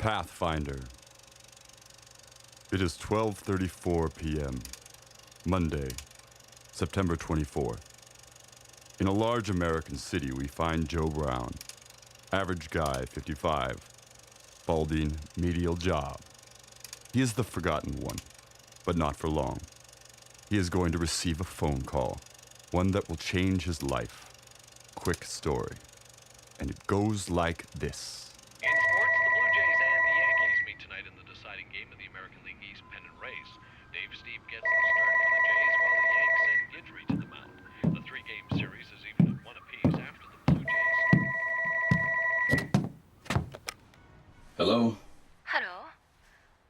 Pathfinder. It is 12:34 p.m., Monday, September 24th. In a large American city, we find Joe Brown. Average guy, 55. Balding, medial job. He is the forgotten one, but not for long. He is going to receive a phone call, one that will change his life. Quick story. And it goes like this. In sports, the Blue Jays and the Yankees meet tonight in the deciding game of the American League East pennant race. Dave Steve gets the start for the Jays while the Yanks send Guidry to the mound. The three-game series is even at one apiece after the Blue Jays. Hello? Hello?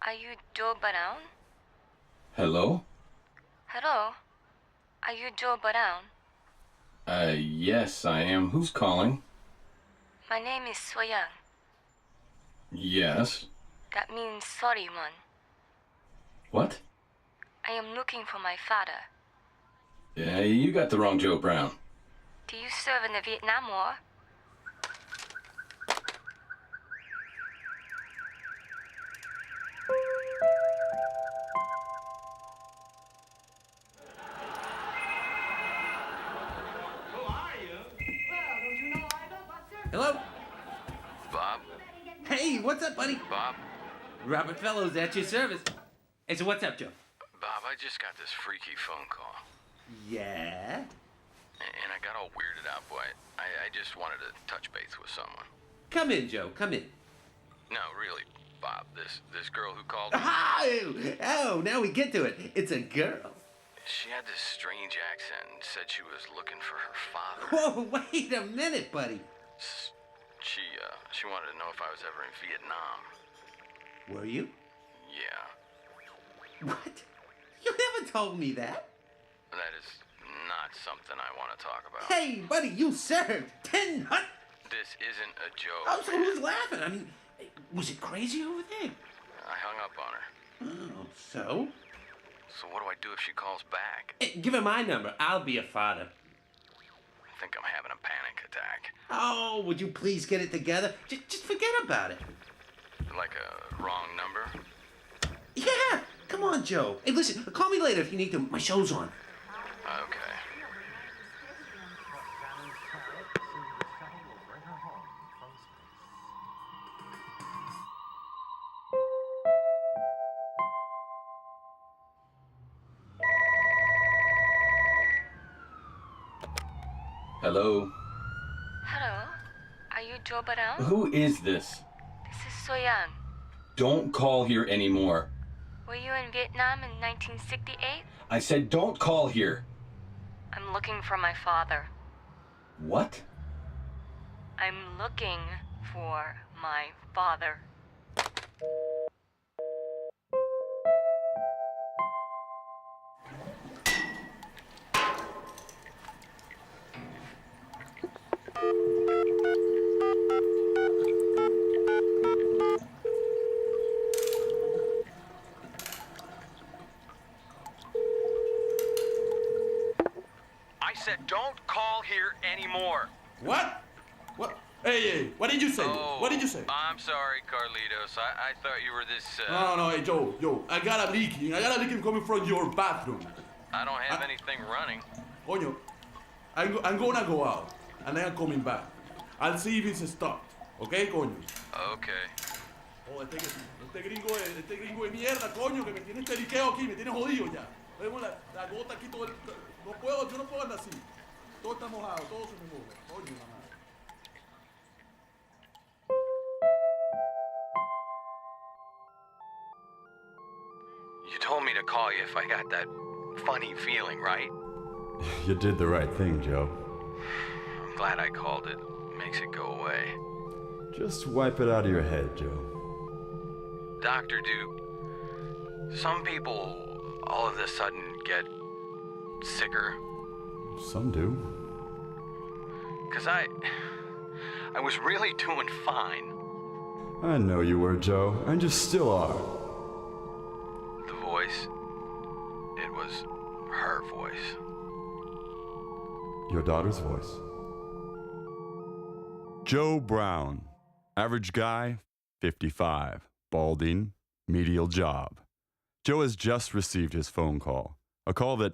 Are you Joe Brown? Hello? Hello? Are you Joe Brown? Yes, I am. Who's calling? My name is Soyoung. Yes. That means sorry one. What? I am looking for my father. You got the wrong Joe Brown. Do you serve in the Vietnam War? Hello? Bob? Hey, what's up, buddy? Bob? Robert Fellows at your service. Hey, so what's up, Joe? Bob, I just got this freaky phone call. Yeah? And I got all weirded out, boy. I just wanted to touch base with someone. Come in, Joe, come in. No, really, Bob. This girl who called me, Oh, now we get to it. It's a girl. she had this strange accent and said she was looking for her father. Whoa, wait a minute, buddy. She wanted to know if I was ever in Vietnam. Were you? Yeah. What? You never told me that. That is not something I want to talk about. Hey, buddy, you served 10 hut. This isn't a joke. Oh, so who's laughing? I mean, was it crazy over there? I hung up on her. Oh, so? So what do I do if she calls back? Hey, give her my number. I'll be a father. I think I'm having a panic attack. Oh, would you please get it together? Just forget about it. Like a wrong number? Yeah, come on, Joe. Hey, listen, call me later if you need to. My show's on. Okay. Hello? Hello? Are you Joe Brown? Who is this? This is Soyoung. Don't call here anymore. Were you in Vietnam in 1968? I said don't call here. I'm looking for my father. What? I'm looking for my father. I said don't call here anymore. What? What? Hey, what did you say? Oh, What did you say? I'm sorry, Carlitos. I thought you were this, No, hey, Joe, I got a leaking. I got a leaking coming from your bathroom. I don't have anything running. Coño, I'm gonna go out, and then I'm coming back. I'll see if it's stopped. Okay, coño? Okay. Oh, este gringo de mierda, coño, que me tiene este liqueo aquí, me tiene jodido ya. Vemos la gota aquí, todo yo no puedo andar así. Todo está mojado, todo se me moja. Coño, la madre. You told me to call you if I got that funny feeling, right? You did the right thing, Joe. I'm glad I called it. Makes it go away. Just wipe it out of your head, Joe. Doctor, do some people all of a sudden get sicker? Some do. 'Cause I was really doing fine. I know you were, Joe, and you still are. The voice, it was her voice. Your daughter's voice. Joe Brown. Average guy, 55, balding, medial job. Joe has just received his phone call. A call that...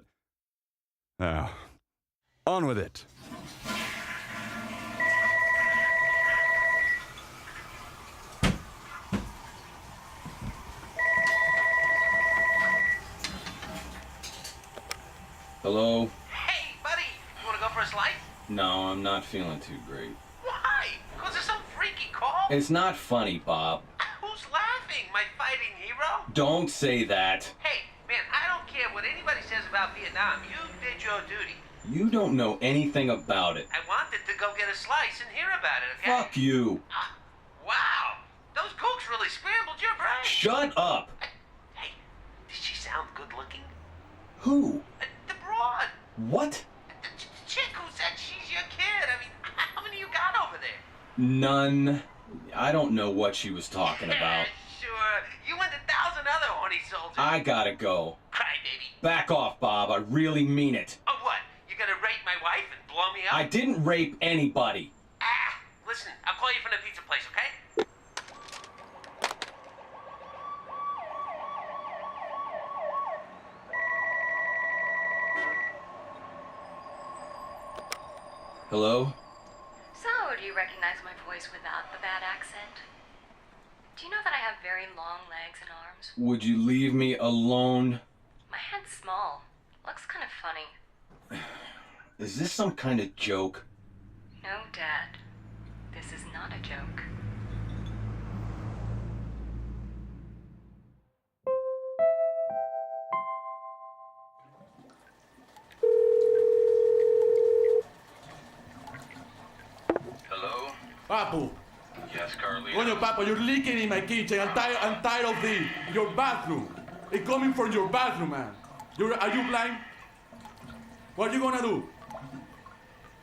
on with it. Hello? Hey, buddy! You wanna go for a slice? No, I'm not feeling too great. Why? Because it's some freaky call? It's not funny, Bob. Who's laughing? My fighting hero? Don't say that. Hey, man, I don't care what anybody says about Vietnam. You did your duty. You don't know anything about it. I wanted to go get a slice and hear about it, okay? Fuck you. Wow! Those cooks really scrambled your brain. Shut up. Hey, did she sound good looking? Who? The broad. What? The chick who said she's your kid. I mean, how many you got over there? None. I don't know what she was talking about. Sure. You and 1,000 other horny soldiers. I gotta go. Cry, baby. Back off, Bob. I really mean it. Oh, what? You gonna rape my wife and blow me up? I didn't rape anybody. Listen, I'll call you from the pizza place, okay? Hello? So, do you recognize my voice without the bad accent? Do you know that I have very long legs and arms? Would you leave me alone? My head's small. Looks kind of funny. Is this some kind of joke? No, Dad. This is not a joke. Hello? Papu. Yes, Carly. Coño, Papu, you're leaking in my kitchen. I'm tired of your bathroom. It's coming from your bathroom, man. Are you blind? What are you gonna do?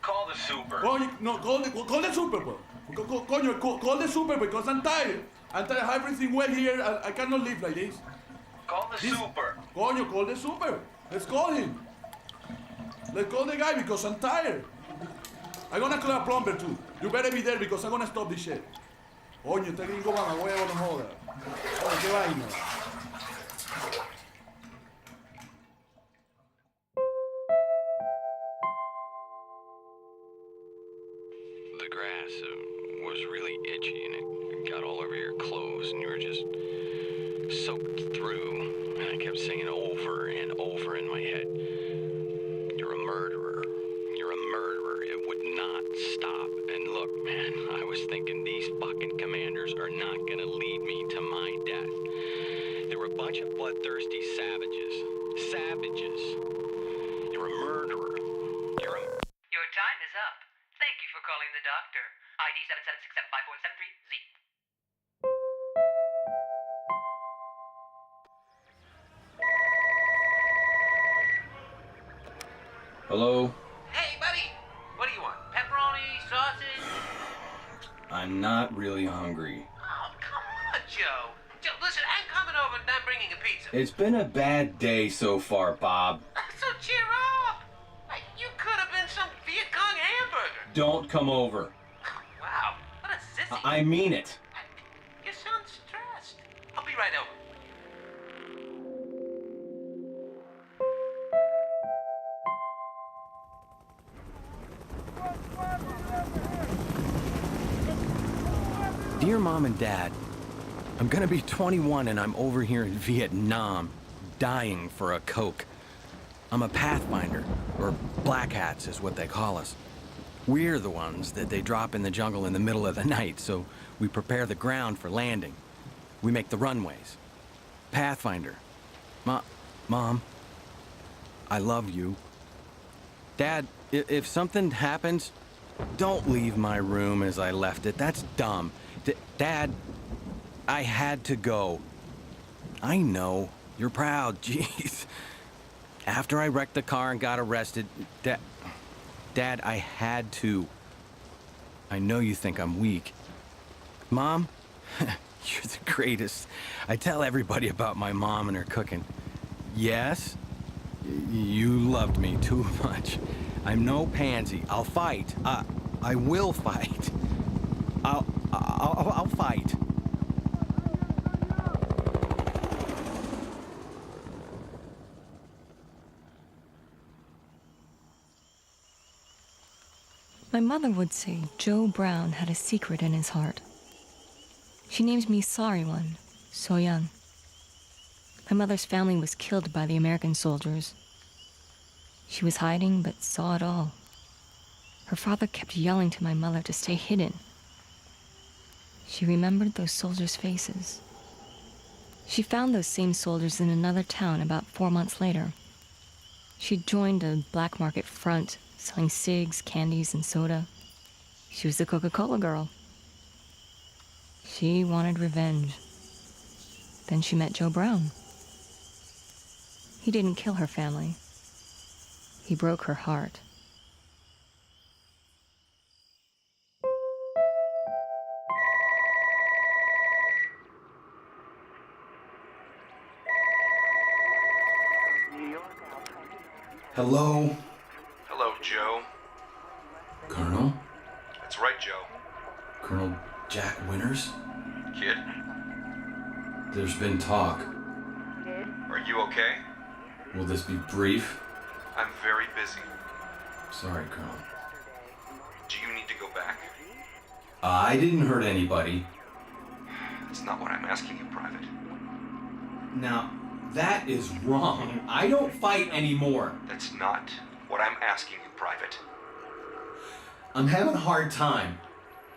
Call the super. Coño, no, call the super, bro. Coño, call the super because I'm tired. I'm tired of everything wet here. I cannot live like this. Call the super. Coño, call the super. Let's call him. Let's call the guy because I'm tired. I'm gonna call a plumber too. You better be there because I'm gonna stop this shit. Coño, este gringo mamahuevo, no joda. Oye, qué vaina. The grass was really itchy and it got all over your clothes and you were just soaked through. And I kept saying over and over in my head, "You're a murderer. You're a murderer." It would not stop. And look, man, I was thinking these fucking commanders are not gonna lead me to my death. They were a bunch of bloodthirsty savages. Savages. You're a murderer. Your time is up. Thank you for calling the doctor. ID 77675473Z. Hello? Hey, buddy. What do you want? Pepperoni, sausage? I'm not really hungry. Oh, come on, Joe. Joe, listen, I'm coming over and I'm bringing a pizza. It's been a bad day so far, Bob. So cheer up. You could have been some Viet Cong hamburger. Don't come over. Wow, what a sissy. I mean it. You sound stressed. I'll be right over. Dear Mom and Dad, I'm gonna be 21 and I'm over here in Vietnam, dying for a Coke. I'm a Pathfinder, or Black Hats is what they call us. We're the ones that they drop in the jungle in the middle of the night, so we prepare the ground for landing. We make the runways. Pathfinder. Mom, I love you. Dad, if something happens, don't leave my room as I left it. That's dumb. Dad, I had to go. I know. You're proud. Jeez. After I wrecked the car and got arrested, Dad, I had to. I know you think I'm weak. Mom, you're the greatest. I tell everybody about my mom and her cooking. Yes, you loved me too much. I'm no pansy. I'll fight. I will fight. I'll fight. My mother would say Joe Brown had a secret in his heart. She named me Sorry One, so young. My mother's family was killed by the American soldiers. She was hiding, but saw it all. Her father kept yelling to my mother to stay hidden. She remembered those soldiers' faces. She found those same soldiers in another town about 4 months later. She'd joined a black market front, selling cigs, candies, and soda. She was the Coca-Cola girl. She wanted revenge. Then she met Joe Brown. He didn't kill her family. He broke her heart. Hello? Hello, Joe. Colonel? That's right, Joe. Colonel Jack Winters? Kid, There's been talk. are you okay? Will this be brief? I'm very busy. Sorry, Colonel. Do you need to go back? I didn't hurt anybody. That's not what I'm asking you, Private. Now, that is wrong. I don't fight anymore. That's not what I'm asking you, Private. I'm having a hard time.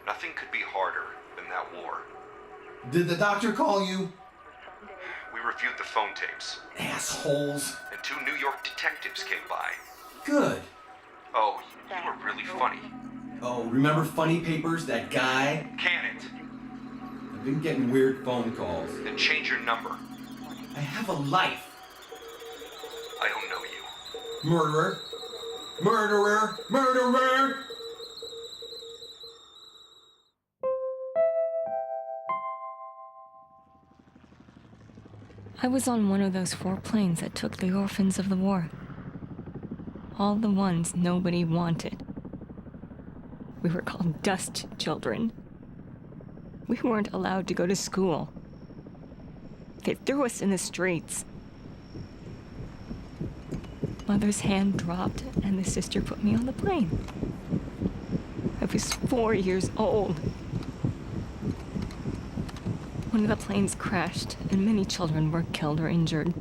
Nothing could be harder than that war. Did the doctor call you? We reviewed the phone tapes, Assholes. and 2 New York detectives came by. Good. Oh, you were really funny. Oh, remember Funny Papers, that guy? Can it? I've been getting weird phone calls. Then change your number. I have a life. I don't know you. Murderer. Murderer. Murderer. I was on one of those 4 planes that took the orphans of the war. All the ones nobody wanted. We were called dust children. We weren't allowed to go to school. They threw us in the streets. Mother's hand dropped and the sister put me on the plane. I was 4 years old. One of the planes crashed and many children were killed or injured.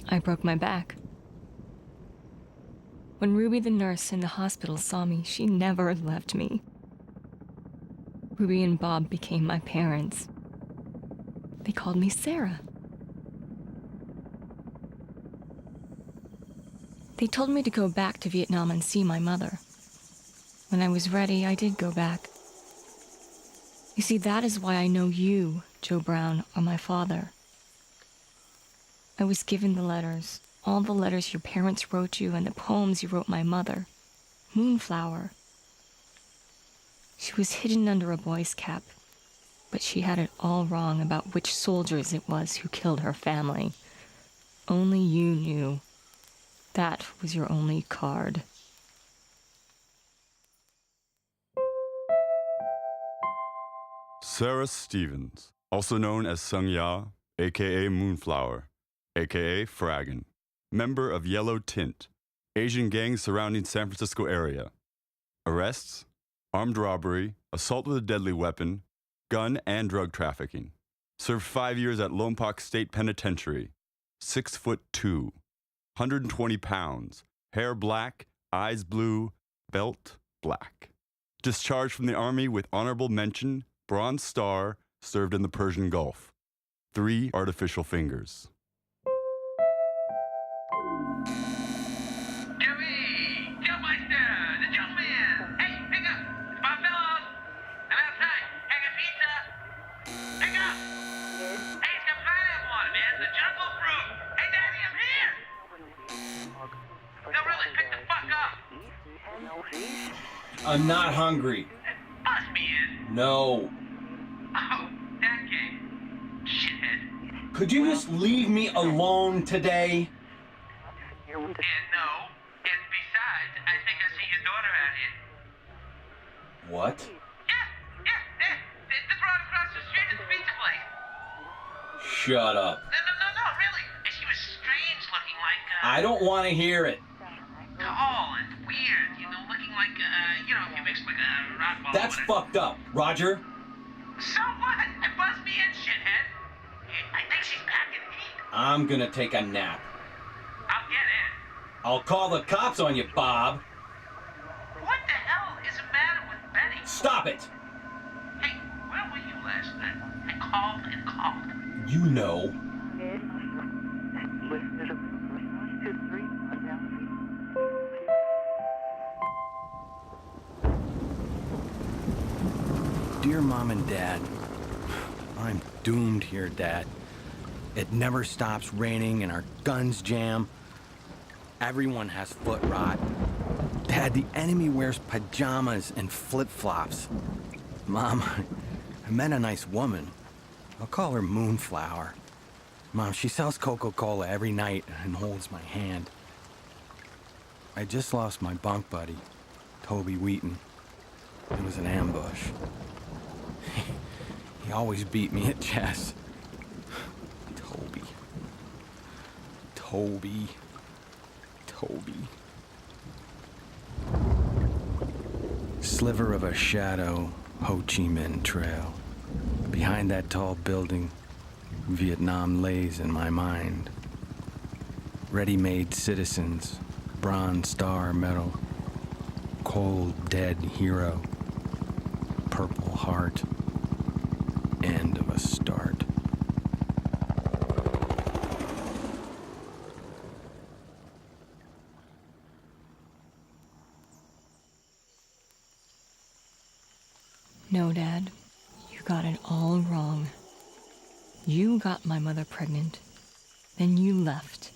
I broke my back. When Ruby the nurse in the hospital saw me, she never left me. Ruby and Bob became my parents. They called me Sarah. They told me to go back to Vietnam and see my mother. When I was ready, I did go back. You see, that is why I know you, Joe Brown, are my father. I was given the letters, all the letters your parents wrote you and the poems you wrote my mother. Moonflower. She was hidden under a boy's cap, but she had it all wrong about which soldiers it was who killed her family. Only you knew. That was your only card. Sarah Stevens, also known as Sung Ya, aka Moonflower, aka Fraggin, member of Yellow Tint, Asian gangs surrounding San Francisco area. Arrests, armed robbery, assault with a deadly weapon, gun and drug trafficking. Served 5 years at Lompoc State Penitentiary. 6'2", 120 pounds, hair black, eyes blue, belt black. Discharged from the Army with honorable mention, Bronze Star, served in the Persian Gulf. 3 artificial fingers. Joey! Joe Meister! The Jump Man! Hey, pick up! It's Bob Fellows! I'm outside! Hang a pizza! Pick up! Hey, it's got pineapple on it, man! It's the jungle fruit! Hey, Daddy, I'm here! No, really, pick the fuck up! I'm not hungry. Bust me in! No. Oh, that game. Shithead. Could you just leave me alone today? And no. And besides, I think I see your daughter out here. What? Yeah, there. The broad across the street at the pizza place. Shut up. No, really. She was strange looking like, I don't want to hear it. tall and weird, looking like, That's fucked up, Roger. So what? And buzz me in, shithead. I think she's packing heat. I'm gonna take a nap. I'll get in. I'll call the cops on you, Bob. What the hell is the matter with Betty? Stop it! Hey, where were you last night? I called and called. You know. Dear Mom and Dad, I'm doomed here, Dad. It never stops raining and our guns jam. Everyone has foot rot. Dad, the enemy wears pajamas and flip-flops. Mom, I met a nice woman. I'll call her Moonflower. Mom, she sells Coca-Cola every night and holds my hand. I just lost my bunk buddy, Toby Wheaton. It was an ambush. He always beat me at chess. Toby. Sliver of a shadow, Ho Chi Minh Trail. Behind that tall building, Vietnam lays in my mind. Ready-made citizens, Bronze Star medal, cold dead hero, Purple Heart, end of a start. No, Dad. You got it all wrong. You got my mother pregnant. Then you left.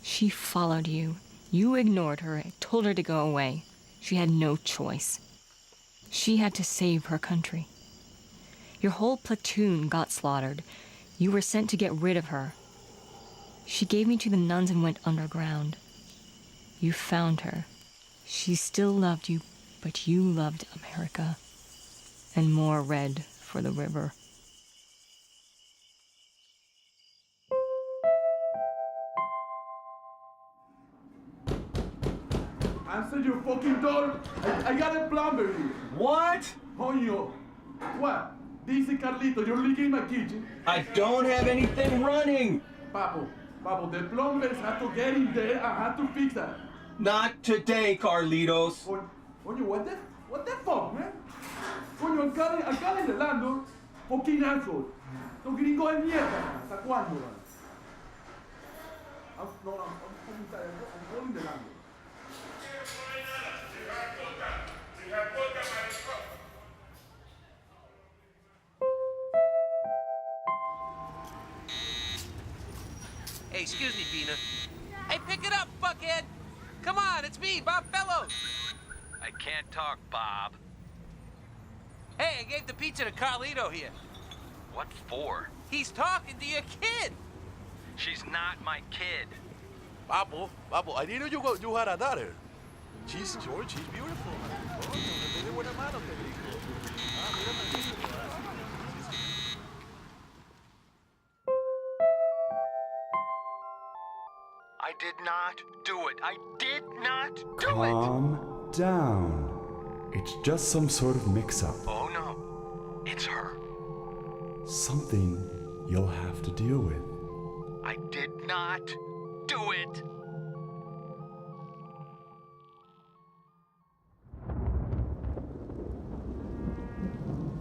She followed you. You ignored her, told her to go away. She had no choice. She had to save her country. Your whole platoon got slaughtered. You were sent to get rid of her. She gave me to the nuns and went underground. You found her. She still loved you, but you loved America. And more red for the river. Answer your fucking door. I got a plumber here. What? Coño. What? This is Carlito. You're leaking in my kitchen. I don't have anything running. Papo, the plumbers have to get in there and have to fix that. Not today, Carlitos. Coño, what the fuck, man? Coño, alcalde de Lando, fucking asshole. Los gringos de mierda. ¿Hasta cuándo, man? I'm calling the Lando. Hey, excuse me, Bina. Hey, pick it up, fuckhead! Come on, it's me, Bob Fellows! I can't talk, Bob. Hey, I gave the pizza to Carlito here. What for? He's talking to your kid! She's not my kid. Papo, I didn't know you had a daughter. She's beautiful, man. I did not do it. I did not do it. Calm down. It's just some sort of mix-up. Oh no, it's her. Something you'll have to deal with. I did not do it.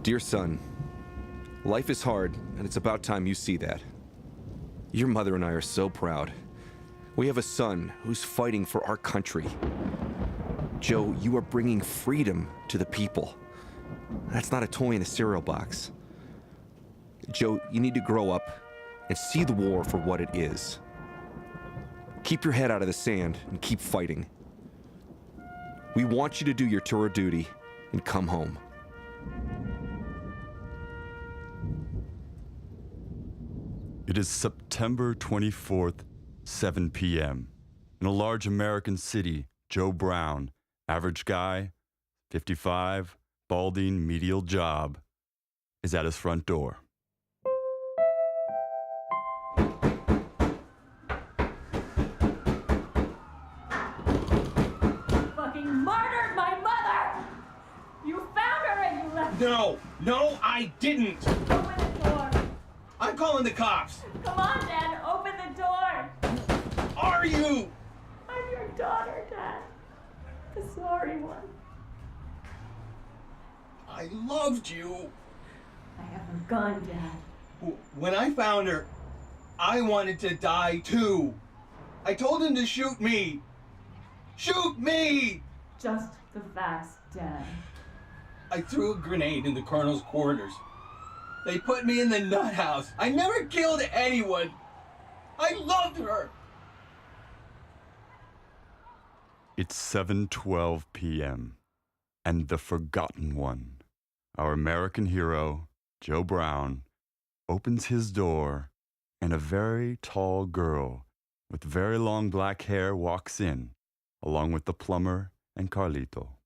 Dear son, life is hard, and it's about time you see that. Your mother and I are so proud. We have a son who's fighting for our country. Joe, you are bringing freedom to the people. That's not a toy in a cereal box. Joe, you need to grow up and see the war for what it is. Keep your head out of the sand and keep fighting. We want you to do your tour of duty and come home. It is September 24th, 7 p.m. In a large American city, Joe Brown, average guy, 55, balding, medial job, is at his front door. Fucking murdered my mother! You found her No, I didn't. Open the door. I'm calling the cops. Come on, Dad. Open the door. Are you? I'm your daughter, Dad. The sorry one. I loved you. I have a gun, Dad. When I found her, I wanted to die too. I told him to shoot me. Shoot me! Just the facts, Dad. I threw a grenade in the colonel's quarters. They put me in the nut house. I never killed anyone. I loved her. It's 7:12 p.m. and the forgotten one, our American hero, Joe Brown, opens his door and a very tall girl with very long black hair walks in, along with the plumber and Carlito.